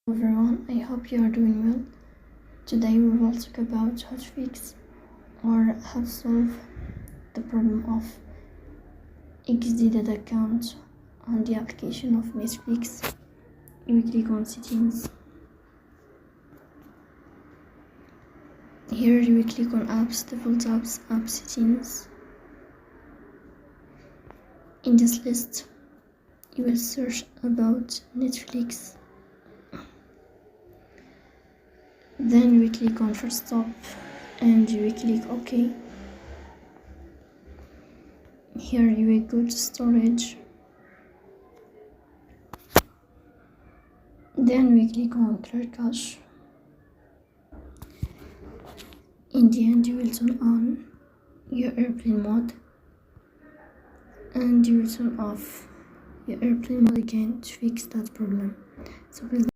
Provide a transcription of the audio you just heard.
Everyone, I hope you are doing well. Today we will talk about how to fix or how to solve the problem of exited account on the application of Netflix. We click on settings. Here you will click on apps, default apps, app settings. In this list you will search about Netflix. Then we click on first stop and you will click OK. Here you will go to storage. Then we click on clear cache. In the end you will turn on your airplane mode and you will turn off your airplane mode again to fix that problem. So please